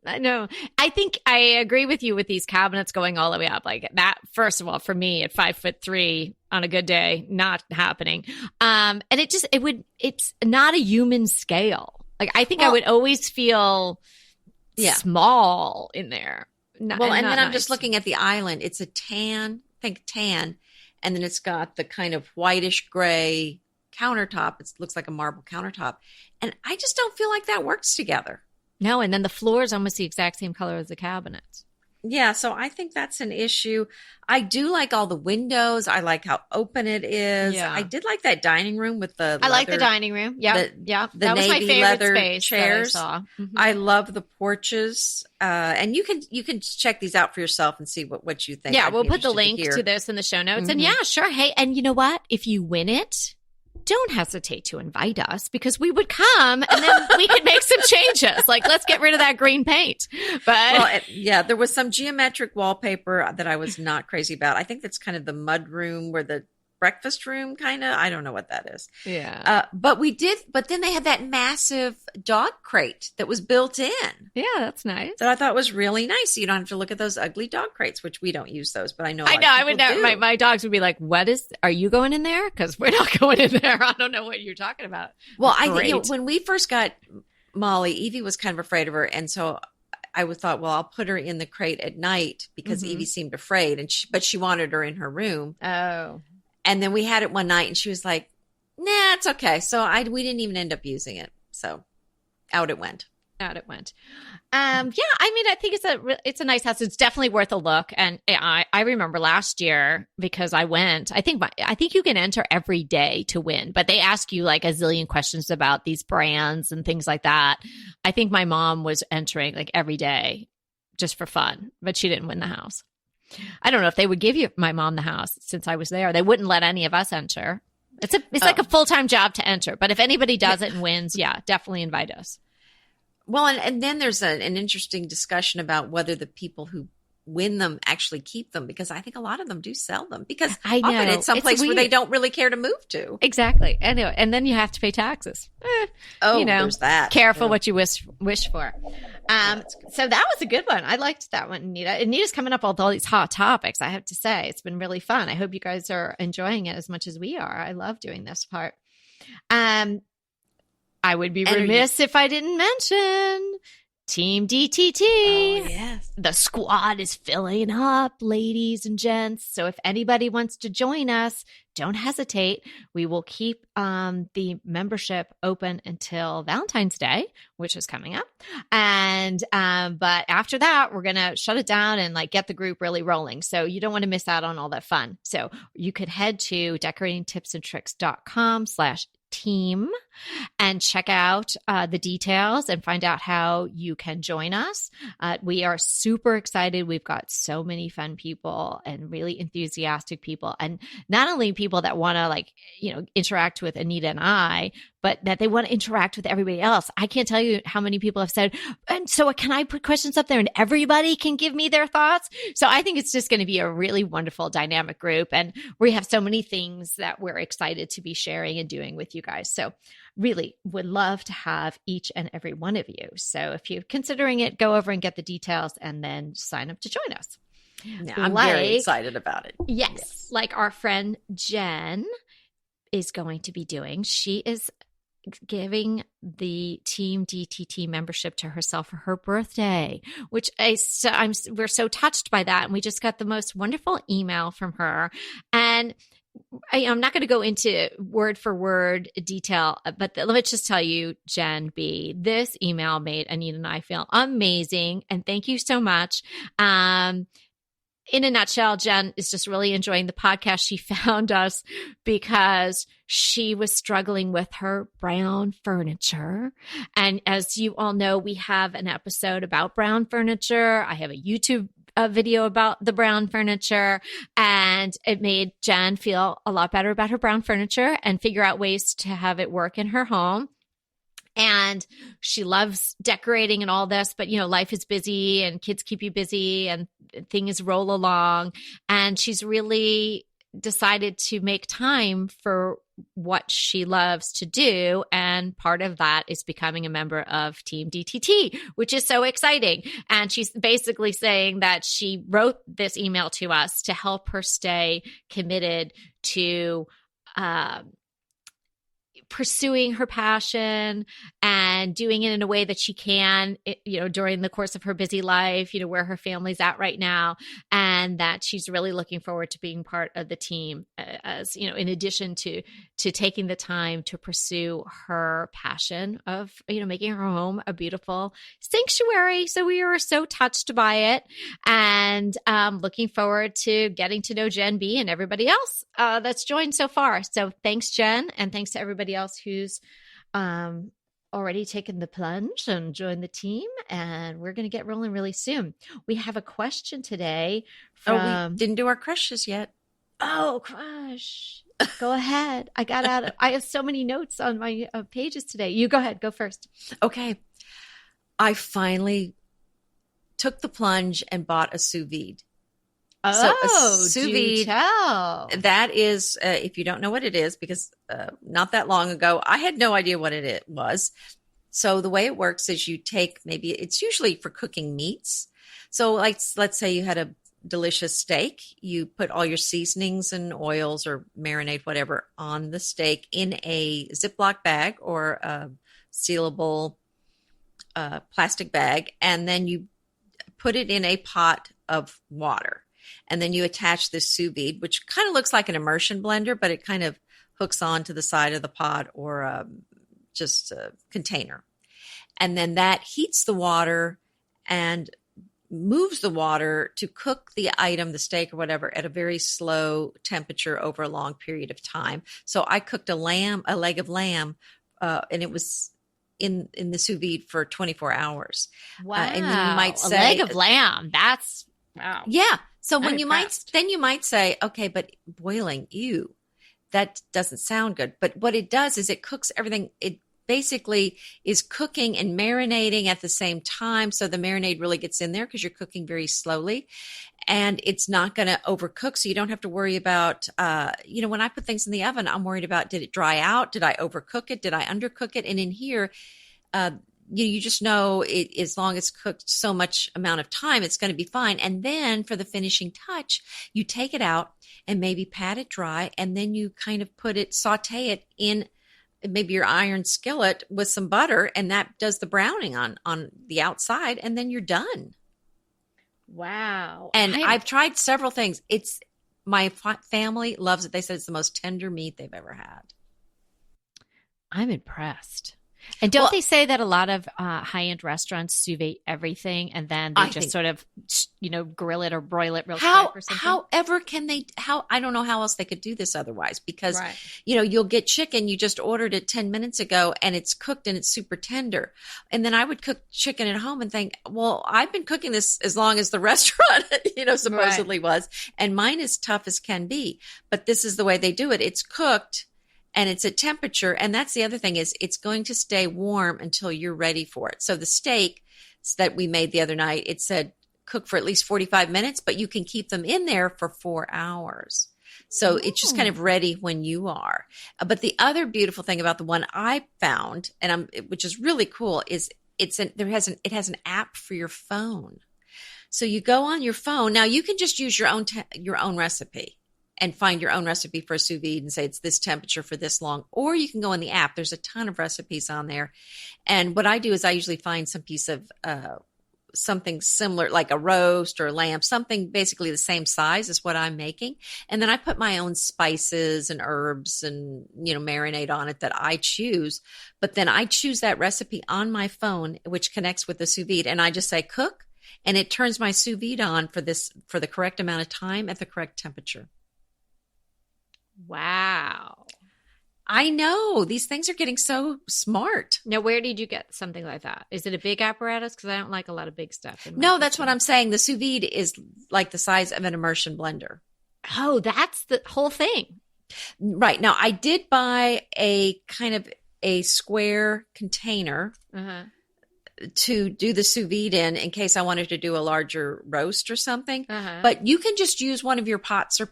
I know. I think I agree with you with these cabinets going all the way up like that. First of all, for me at 5'3" on a good day, not happening. And it's not a human scale. Like I think I would always feel small in there. And then I'm just looking at the island. It's a tan, and then it's got the kind of whitish gray countertop. It looks like a marble countertop. And I just don't feel like that works together. No, and then the floor is almost the exact same color as the cabinets. Yeah, so I think that's an issue. I do like all the windows. I like how open it is. Yeah. I did like that dining room with the I like the dining room. Yeah. The that was my favorite leather space chairs. That I saw. Mm-hmm. I love the porches. And you can check these out for yourself and see what you think. Yeah, we'll put the link to this in the show notes. Mm-hmm. And yeah, sure. Hey, and you know what? If you win it, don't hesitate to invite us because we would come and then we could make some changes. Like, let's get rid of that green paint. But there was some geometric wallpaper that I was not crazy about. I think that's kind of the mud room where the breakfast room kind of, I don't know what that is. Yeah. But then they had that massive dog crate that was built in. Yeah, that's nice. That I thought was really nice. So you don't have to look at those ugly dog crates, which we don't use those, but I know. I would know. My dogs would be like, are you going in there? Because we're not going in there. I don't know what you're talking about. Well, I think when we first got Molly, Evie was kind of afraid of her. And so I thought, well, I'll put her in the crate at night because Evie seemed afraid, but she wanted her in her room. Oh. And then we had it one night and she was like, nah, it's okay. So we didn't even end up using it. So out it went. Yeah, I mean, I think it's a nice house. It's definitely worth a look. And I remember last year because I went, I think you can enter every day to win, but they ask you like a zillion questions about these brands and things like that. I think my mom was entering like every day just for fun, but she didn't win the house. I don't know if they would give my mom the house since I was there. They wouldn't let any of us enter. It's like a full-time job to enter. But if anybody does it and wins, yeah, definitely invite us. Well, and then there's an interesting discussion about whether the people who win them actually keep them, because I think a lot of them do sell them because I know often it's someplace where they don't really care to move to. Exactly. Anyway, and then you have to pay taxes. There's that. Careful what you wish for. So that was a good one. I liked that one, Anita. Anita's coming up with all these hot topics. I have to say, it's been really fun. I hope you guys are enjoying it as much as we are. I love doing this part. I would be remiss if I didn't mention Team DTT. Oh, yes. The squad is filling up, ladies and gents. So if anybody wants to join us, don't hesitate. We will keep the membership open until Valentine's Day, which is coming up. And but after that, we're going to shut it down and like get the group really rolling. So you don't want to miss out on all that fun. So you could head to decoratingtipsandtricks.com/team and check out the details and find out how you can join us. We are super excited. We've got so many fun people and really enthusiastic people, and not only people that want to interact with Anita and I, but that they want to interact with everybody else. I can't tell you how many people have said, and so can I put questions up there and everybody can give me their thoughts? So I think it's just going to be a really wonderful dynamic group. And we have so many things that we're excited to be sharing and doing with you guys. So really would love to have each and every one of you. So if you're considering it, go over and get the details and then sign up to join us. Yeah, I'm very excited about it. Yes. Like our friend Jen is going to be doing. She is giving the Team DTT membership to herself for her birthday, which we're so touched by that. And we just got the most wonderful email from her. And I'm not going to go into word for word detail, but let's just tell you, Jen B, this email made Anita and I feel amazing. And thank you so much. In a nutshell, Jen is just really enjoying the podcast. She found us because she was struggling with her brown furniture. And as you all know, we have an episode about brown furniture. I have a YouTube a video about the brown furniture, and it made Jen feel a lot better about her brown furniture and figure out ways to have it work in her home. And she loves decorating and all this, but life is busy and kids keep you busy and things roll along. And she's really decided to make time for what she loves to do. And part of that is becoming a member of Team DTT, which is so exciting. And she's basically saying that she wrote this email to us to help her stay committed to pursuing her passion and doing it in a way that she can, during the course of her busy life, where her family's at right now, and that she's really looking forward to being part of the team as, in addition to taking the time to pursue her passion of, making her home a beautiful sanctuary. So we were so touched by it, and looking forward to getting to know Jen B and everybody else that's joined so far. So thanks, Jen, and thanks to everybody else who's already taken the plunge and joined the team. And we're going to get rolling really soon. We have a question today from... we didn't do our crushes yet. Oh, crush. Go ahead. I have so many notes on my pages today. You go ahead. Go first. Okay. I finally took the plunge and bought a sous vide. Oh, sous vide. Tell. That is, if you don't know what it is, because not that long ago, I had no idea what it was. So the way it works is you take, maybe it's usually for cooking meats. So let's say you had a delicious steak. You put all your seasonings and oils or marinade, whatever, on the steak in a Ziploc bag or a sealable plastic bag. And then you put it in a pot of water. And then you attach this sous vide, which kind of looks like an immersion blender, but it kind of hooks on to the side of the pot or just a container. And then that heats the water and moves the water to cook the item, the steak or whatever, at a very slow temperature over a long period of time. So I cooked a leg of lamb, and it was in the sous vide for 24 hours. Wow. And then you might say, a leg of lamb. That's wow. Yeah. So when you might say, okay, but boiling, ew, that doesn't sound good. But what it does is it cooks everything. It basically is cooking and marinating at the same time. So the marinade really gets in there because you're cooking very slowly, and it's not going to overcook. So you don't have to worry about, when I put things in the oven, I'm worried about, did it dry out? Did I overcook it? Did I undercook it? And in here, you just know it, as long as it's cooked so much amount of time, it's going to be fine. And then for the finishing touch, you take it out and maybe pat it dry. And then you kind of saute it in maybe your iron skillet with some butter. And that does the browning on the outside. And then you're done. Wow. And I've tried several things. My family loves it. They said it's the most tender meat they've ever had. I'm impressed. And don't they say that a lot of high-end restaurants sous vide everything and then they just sort of, grill it or broil it real quick or something? However I don't know how else they could do this otherwise, because, you'll get chicken, you just ordered it 10 minutes ago and it's cooked and it's super tender. And then I would cook chicken at home and think, well, I've been cooking this as long as the restaurant, supposedly was. And mine is tough as can be. But this is the way they do it. It's cooked. And it's at temperature. And that's the other thing, is it's going to stay warm until you're ready for it. So the steak that we made the other night, it said cook for at least 45 minutes, but you can keep them in there for 4 hours. So it's just kind of ready when you are. But the other beautiful thing about the one I found, which is really cool, is it has an app for your phone. So you go on your phone. Now you can just use your own recipe and find your own recipe for a sous vide and say it's this temperature for this long. Or you can go in the app. There's a ton of recipes on there. And what I do is I usually find some piece of something similar, like a roast or lamb, something basically the same size as what I'm making. And then I put my own spices and herbs and, marinade on it that I choose. But then I choose that recipe on my phone, which connects with the sous vide. And I just say cook, and it turns my sous vide on for the correct amount of time at the correct temperature. Wow. I know these things are getting so smart. Now, where did you get something like that? Is it a big apparatus? Because I don't like a lot of big stuff in my No, that's kitchen. what I'm saying. The sous vide is like the size of an immersion blender. Oh, that's the whole thing. Right. Now, I did buy a kind of a square container Uh-huh. to do the sous vide in case I wanted to do a larger roast or something. Uh-huh. But you can just use one of your pots or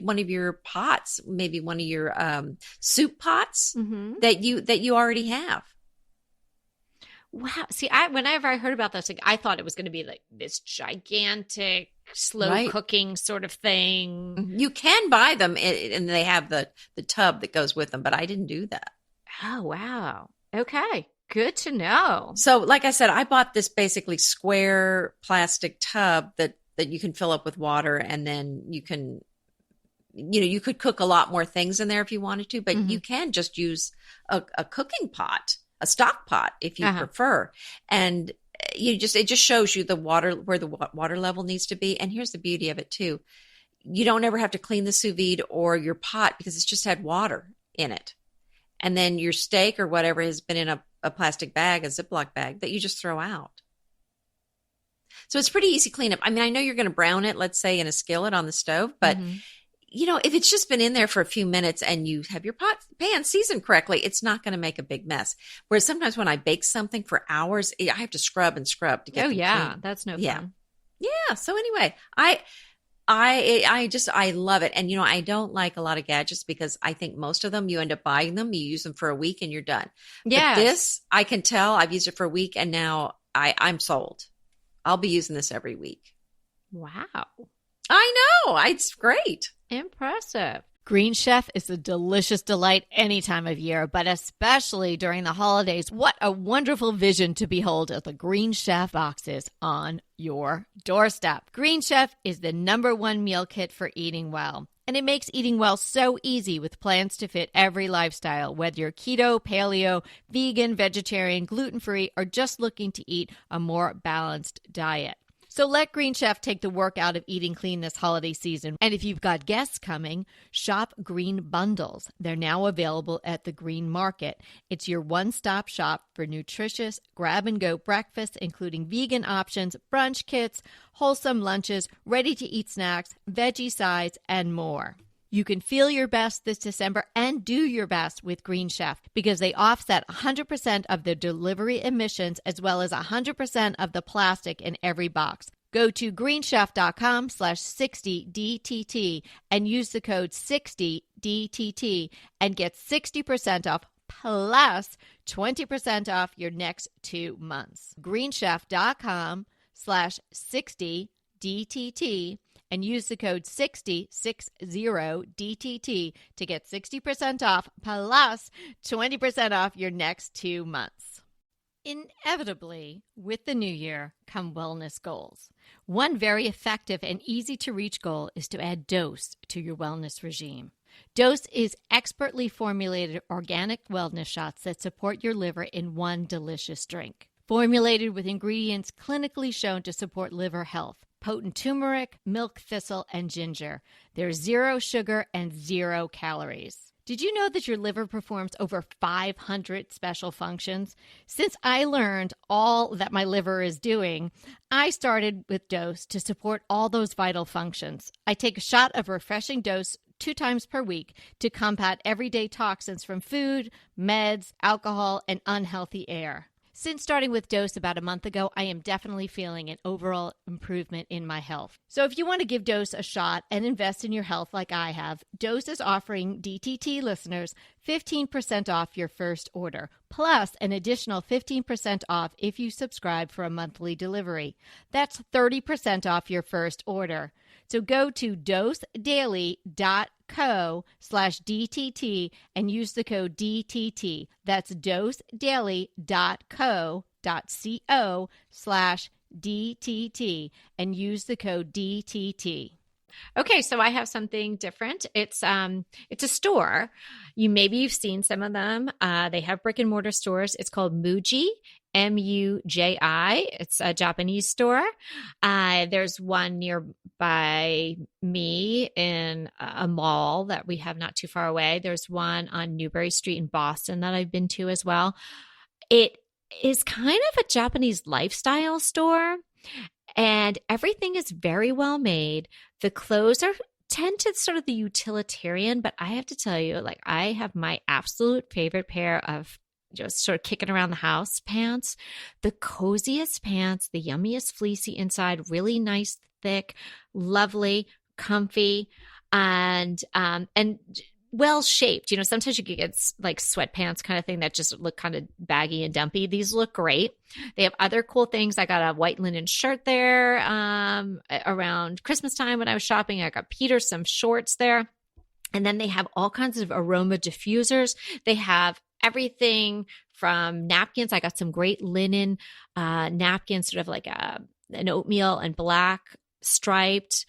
one of your pots, maybe one of your soup pots Mm-hmm. that you already have. Wow. See, whenever I heard about this, like, I thought it was going to be like this gigantic, slow Right. cooking sort of thing. You can buy them, and they have the tub that goes with them, but I didn't do that. Oh, wow. Okay. Good to know. So, like I said, I bought this basically square plastic tub that you can fill up with water, and then you can, you could cook a lot more things in there if you wanted to, but you can just use a cooking pot, a stock pot if you prefer. And it just shows you the water, where the water level needs to be. And here's the beauty of it too. You don't ever have to clean the sous vide or your pot because it's just had water in it. And then your steak or whatever has been in a plastic bag, a Ziploc bag that you just throw out. So it's pretty easy cleanup. I mean, I know you're going to brown it, let's say in a skillet on the stove, but if it's just been in there for a few minutes and you have your pan seasoned correctly, it's not going to make a big mess. Whereas sometimes when I bake something for hours, I have to scrub and scrub to get them clean. That's no Yeah. fun. Yeah. So anyway, I love it. And, I don't like a lot of gadgets because I think most of them, you end up buying them, you use them for a week and you're done. Yeah. But this, I can tell I've used it for a week and now I'm sold. I'll be using this every week. Wow. I know. It's great. Impressive. Green Chef is a delicious delight any time of year, but especially during the holidays. What a wonderful vision to behold as the Green Chef boxes on your doorstep. Green Chef is the #1 meal kit for eating well. And it makes eating well so easy with plans to fit every lifestyle, whether you're keto, paleo, vegan, vegetarian, gluten-free, or just looking to eat a more balanced diet. So let Green Chef take the work out of eating clean this holiday season. And if you've got guests coming, shop Green Bundles. They're now available at the Green Market. It's your one-stop shop for nutritious grab-and-go breakfast, including vegan options, brunch kits, wholesome lunches, ready-to-eat snacks, veggie sides, and more. You can feel your best this December and do your best with Green Chef because they offset 100% of the delivery emissions as well as 100% of the plastic in every box. Go to greenchef.com/60DTT and use the code 60DTT and get 60% off plus 20% off your next 2 months. greenchef.com/60DTT and use the code 60DTT to get 60% off plus 20% off your next 2 months. Inevitably, with the new year come wellness goals. One very effective and easy to reach goal is to add Dose to your wellness regime. Dose is expertly formulated organic wellness shots that support your liver in one delicious drink. Formulated with ingredients clinically shown to support liver health. Potent turmeric, milk thistle, and ginger. There's 0 sugar and 0 calories. Did you know that your liver performs over 500 special functions? Since I learned all that my liver is doing, I started with Dose to support all those vital functions. I take a shot of refreshing Dose 2 times per week to combat everyday toxins from food, meds, alcohol, and unhealthy air. Since starting with Dose about a month ago, I am definitely feeling an overall improvement in my health. So if you want to give Dose a shot and invest in your health like I have, Dose is offering DTT listeners 15% off your first order, plus an additional 15% off if you subscribe for a monthly delivery. That's 30% off your first order. So go to dosedaily.co/DTT and use the code DTT. That's dosedaily.co.co/DTT and use the code DTT. Okay, so I have something different. It's a store. You've seen some of them. They have brick and mortar stores. It's called Muji, Muji. It's a Japanese store. There's one nearby me in a mall that we have not too far away. There's one on Newbury Street in Boston that I've been to as well. It is kind of a Japanese lifestyle store, and everything is very well made. The clothes tend to sort of the utilitarian, but I have to tell you, like, I have my absolute favorite pair of just sort of kicking around the house pants, the coziest pants, the yummiest fleecy inside, really nice, thick, lovely, comfy, and well shaped. Sometimes you could get like sweatpants kind of thing that just look kind of baggy and dumpy. These look great. They have other cool things. I got a white linen shirt there around Christmas time when I was shopping. I got Peter some shorts there. And then they have all kinds of aroma diffusers. They have everything from napkins. I got some great linen napkins, sort of like an oatmeal and black striped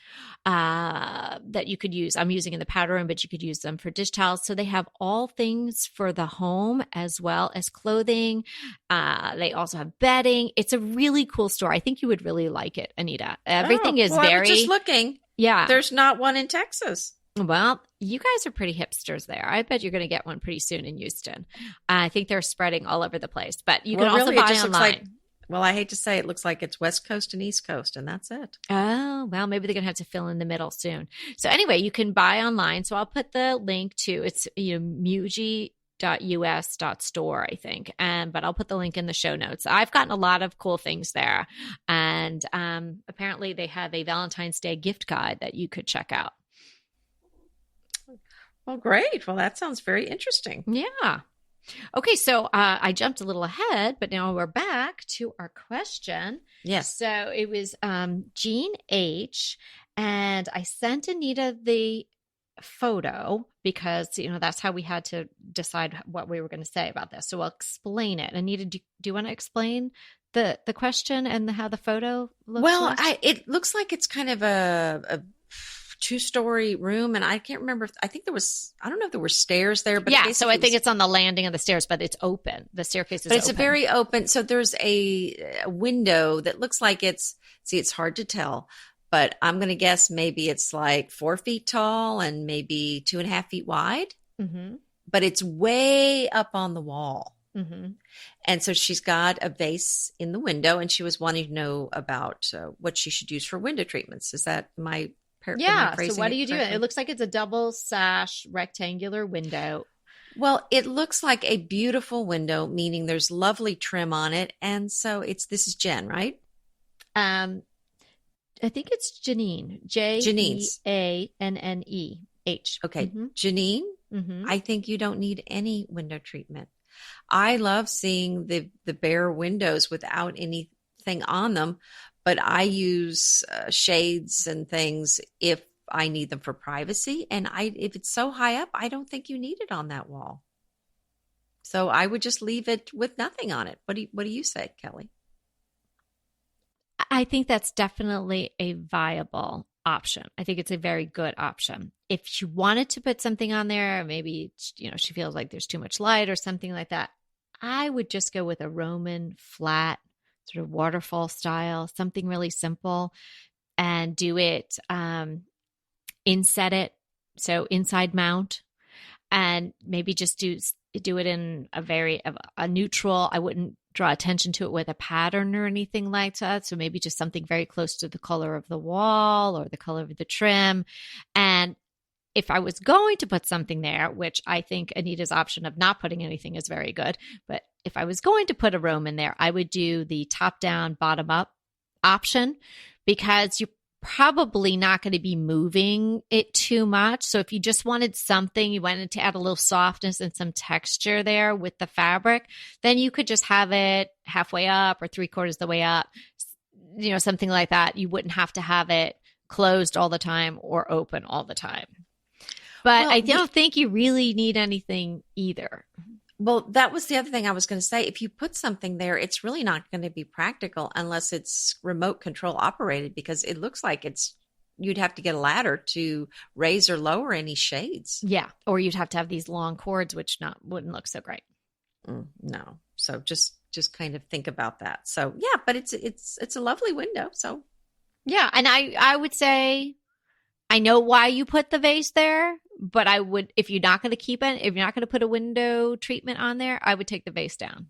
that you could use. I'm using in the powder room, but you could use them for dish towels. So they have all things for the home as well as clothing. They also have bedding. It's a really cool store. I think you would really like it, Anita. Everything is I very was just looking. Yeah. There's not one in Texas. Well, you guys are pretty hipsters there. I bet you're going to get one pretty soon in Houston. I think they're spreading all over the place, but you can also really, buy it just online. looks like, well, I hate to say it looks like it's West Coast and East Coast, and that's it. Oh, well, maybe they're going to have to fill in the middle soon. So anyway, you can buy online. So I'll put the link to it's muji.us.store, I think. But I'll put the link in the show notes. I've gotten a lot of cool things there. And apparently they have a Valentine's Day gift guide that you could check out. Well, great. Well, that sounds very interesting. Yeah. Okay, so I jumped a little ahead, but now we're back to our question. Yes. So it was Jean H. And I sent Anita the photo because, that's how we had to decide what we were going to say about this. So I'll explain it. Anita, do you want to explain the question and how the photo looks like? It looks like it's kind of a two-story room, and I can't remember. I don't know if there were stairs there, but yeah. So I think it's on the landing of the stairs, but it's open. The staircase is open. But it's a very open. So there's a window that looks like it's hard to tell, but I'm going to guess maybe it's like 4 feet tall and maybe 2.5 feet wide. Mm-hmm. But it's way up on the wall. Mm-hmm. And so she's got a vase in the window, and she was wanting to know about what she should use for window treatments. Is that my Yeah. So what do you do? It looks like it's a double sash rectangular window. Well, it looks like a beautiful window, meaning there's lovely trim on it. And so this is Jen, right? I think it's Janine. Janne. Okay. Mm-hmm. Janine, mm-hmm. I think you don't need any window treatment. I love seeing the bare windows without anything on them. But I use shades and things if I need them for privacy. And if it's so high up, I don't think you need it on that wall. So I would just leave it with nothing on it. What do you say, Kelly? I think that's definitely a viable option. I think it's a very good option. If she wanted to put something on there, maybe, she feels like there's too much light or something like that, I would just go with a Roman flat sort of waterfall style, something really simple, and do it, inset it. So inside mount, and maybe just do it in a neutral. I wouldn't draw attention to it with a pattern or anything like that. So maybe just something very close to the color of the wall or the color of the trim. And if I was going to put something there, which I think Anita's option of not putting anything is very good, but if I was going to put a Roman there, I would do the top down, bottom up option, because you're probably not going to be moving it too much. So if you just wanted something, you wanted to add a little softness and some texture there with the fabric, then you could just have it halfway up or 3/4 the way up, something like that. You wouldn't have to have it closed all the time or open all the time. But I don't think you really need anything either. Well, that was the other thing I was going to say. If you put something there, it's really not going to be practical unless it's remote control operated, because it looks like it's you'd have to get a ladder to raise or lower any shades. Yeah. Or you'd have to have these long cords, which wouldn't look so great. No. So just kind of think about that. So yeah, but it's a lovely window. So yeah. And I would say, I know why you put the vase there, but I would, if you're not going to keep it, if you're not going to put a window treatment on there, I would take the vase down.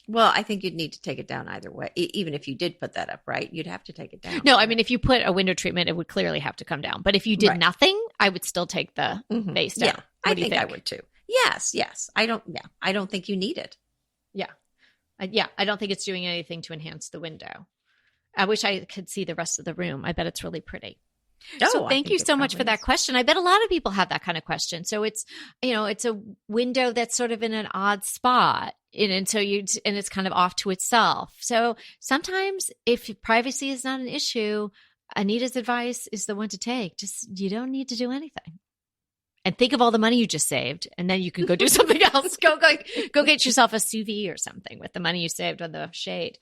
Well, I think you'd need to take it down either way. Even if you did put that up, right? You'd have to take it down. No, I mean, if you put a window treatment, it would clearly have to come down. But if you did nothing, I would still take the vase down. Yeah, I think I would too. Yes. I don't think you need it. Yeah. I don't think it's doing anything to enhance the window. I wish I could see the rest of the room. I bet it's really pretty. So thank you so much for that question. I bet a lot of people have that kind of question. So it's, it's a window that's sort of in an odd spot. And so and it's kind of off to itself. So sometimes if privacy is not an issue, Anita's advice is the one to take. Just, you don't need to do anything. And think of all the money you just saved, and then you can go do something else. Go get yourself a sous vide or something with the money you saved on the shade.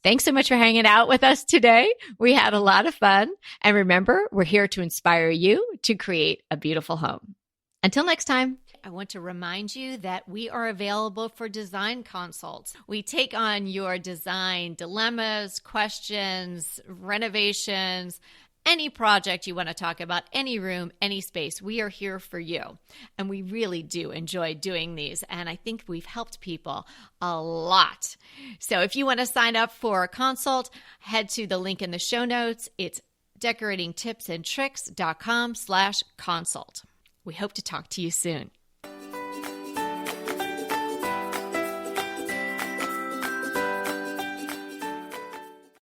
Thanks so much for hanging out with us today. We had a lot of fun. And remember, we're here to inspire you to create a beautiful home. Until next time. I want to remind you that we are available for design consults. We take on your design dilemmas, questions, renovations, any project you want to talk about, any room, any space. We are here for you. And we really do enjoy doing these. And I think we've helped people a lot. So if you want to sign up for a consult, head to the link in the show notes. It's decoratingtipsandtricks.com/consult. We hope to talk to you soon.